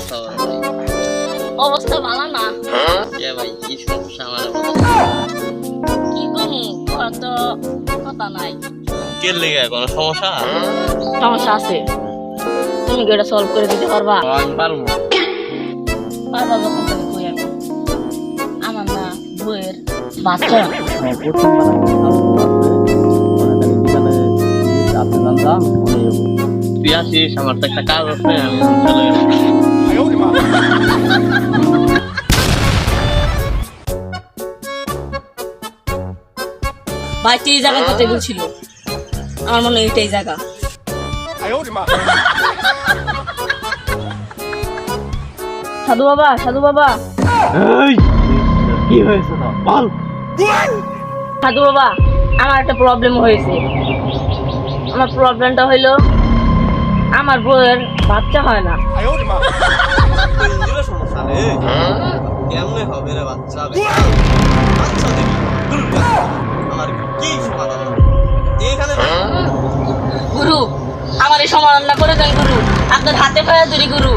খবর ভাই? অবস্থা ভালো না। কে ভাই কি সমস্যা আমার? কি করবো কত কথা নাই। কে লেগে কোনো সমস্যা? সমস্যা আছে, তুমি কি এটা সলভ করে দিতে পারবা? আমি পারবো। পারবা যখন তুমি কই আমি। আমার না বইয়ের বাচ্চা তুই আসিস, আমার তো একটা কাজ আছে, আমি চলে গেলাম। বাড়িতে এই জায়গা করতে বলছিল, আমার মনে হয় এটাই জায়গা। সাধু বাবা, সাধু বাবা, কি হয়েছে না বল? সাধু বাবা, আমার একটা প্রবলেম হয়েছে। আমার প্রবলেমটা হইলো আমার বউয়ের বাচ্চা হয় না। সমস্যা রে, কেমনে হবে রে বাচ্চা? বাচ্চা দেখি আমার কি সমাধান এখানে? গুরু, আমার এই সমাধানটা করে দেন গুরু। আপনার হাতে পায়ে ধরি গুরু,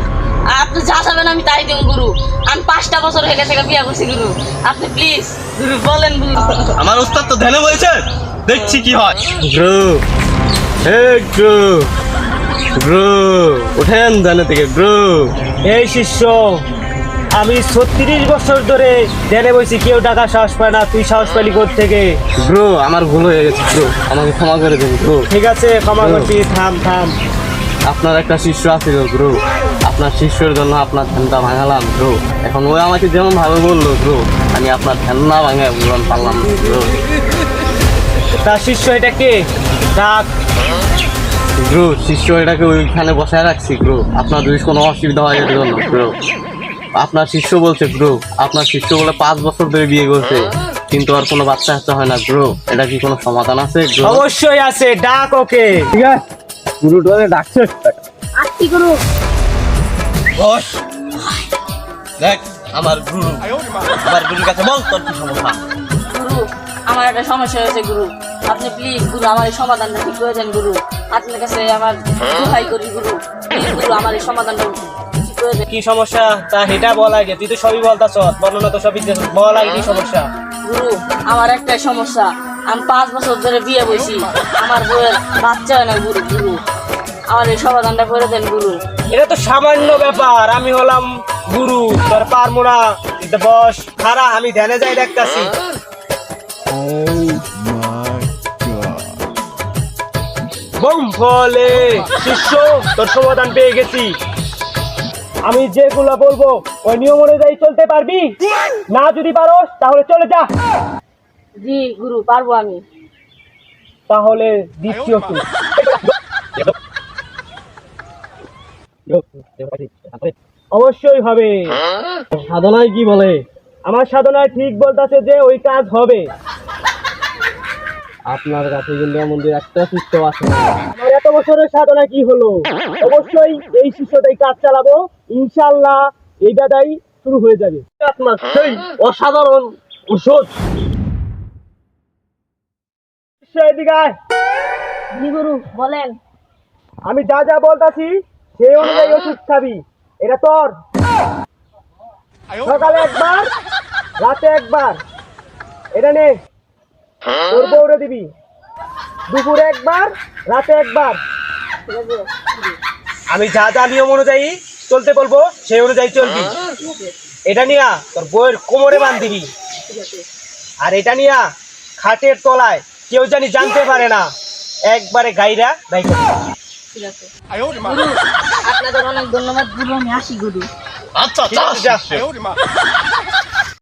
আর আপনি যা চাবেন আমি তাই দেব গুরু। আমি 5টা বছর হয়ে গেছে বিয়ে করছি গুরু, আপনি প্লিজ গুরু বলেন গুরু। আমার উস্তাদ তো ধ্যানে বলছে, দেখছি কি হয়। ব্রো ওঠেন ধ্যানে থেকে ব্রো। এই শিষ্য, আমি 36 বছর ধরে ধ্যানে বসি, কেউ টাকা সাহস পায় না, তুই সাহস পাইলি থেকে? ব্রো আমার ভুল হয়ে গেছে ব্রো, আমাকে ক্ষমা করে দিন ব্রো। ঠিক আছে, ক্ষমা করছি, থাম থাম। আপনার একটা শিষ্য আছিল ব্রো, আপনার শিষ্যের জন্য আপনার ধ্যানটা ভাঙালাম ব্রো। এখন ওই আমাকে যেমন ভাবে বললো ব্রো, আমি আপনার ধ্যান না ভাঙে বুঝতে পারলাম না ব্রো। তার শিষ্য এটা কে? ডাক। ব্রো শিষ্য এটাকে ওইখানে বসায় রাখছি ব্রো, আপনার যদি কোনো অসুবিধা হয় এর জন্য ব্রো। আপনার শিষ্য বলছে ব্রো, আপনার শিষ্য বলে 5 বছর ধরে বিয়ে করছে, কিন্তু আর কোনো বাচ্চা কাচ্চা হয় না ব্রো। এটা কি কোনো সমাধান আছে ব্রো? অবশ্যই আছে, ডাক ওকে। ঠিক আছে, গুরু টোরে ডাকছে। আজকে গুরু বস দেখ আমার গুরু, আমার গুরুর কাছে বল তোর কি সমস্যা। গুরু, আমার একটা সমস্যা হয়েছে গুরু, আপনি প্লিজ গুরু আমার এই সমাধানটা ঠিক করে দেন গুরু। আপনার কাছে আমার দোহাই করি গুরু, প্লিজ গুরু আমার এই সমাধানটা ঠিক করে দেন। কি সমস্যা তা এটা বল আগে, তুই তো সবই বলতাছ, বর্ণনা তো সবই দিতেছ, বল আগে কি সমস্যা। গুরু, আমার একটাই সমস্যা, আমি 5 বছর ধরে বিয়ে বসি, আমার বউয়ের বাচ্চা হয় না গুরু। গুরু আমার এই সমাধানটা করে দেন গুরু। এটা তো সামান্য ব্যাপার, আমি হলাম গুরু, তোর পারবো না। বস খারা, আমি ধ্যানে যাই দেখতাছি। বম ফলে শিষ্য, তোর সমাধান পেয়ে গেছি। আমি যেগুলো বলবো ওই নিয়ম অনুযায়ী চলতে পারবি? না যদি পারোস তাহলে চলে যা। জি গুরু, পারবো আমি। তাহলে দিচ্ছি ওষুধ। অবশ্যই হবে। সাধনায় কি বলে? আমার সাধনায় ঠিক বলতেছে যে ওই কাজ হবে। আপনার কাছে কিন্তু মন্দির একটা শিষ্য আছে। আমার এত বছরের সাধনা কি হলো? অবশ্যই এই শিষ্যটাই কাজ চালাবো, ইনশাআল্লাহ এই দাদাই শুরু হয়ে যাবে। আপনার সেই অসাধারণ ওষুধ। এদিকে আয়। জি গুরু বলেন। আমি যা যা বলতাছি সেই অনুযায়ী ওষুধ খাবি। এটা তোর সকালে একবার, রাতে একবার। এটা নে, তোর বউরে দিবি। দুপুরে একবার, রাতে একবার। ঠিক আছে, আমি যা যা নিয়ম অনুযায়ী চলতে বলবো সেই অনুযায়ী চলবি। ঠিক আছে, এটা নিয়া তোর বউয়ের কোমরে বাঁধবি, ঠিক আছে। আর এটা নিয়া খাটের তলায় কেউ জানি জানতে পারে না, একবারে গাইরা রাইখা দিবি। ঠিক আছে গুরু, আপনাদের অনেক ধন্যবাদ গুরু, আমি আসি গুরু। আচ্ছা ঠিক আছে, যা।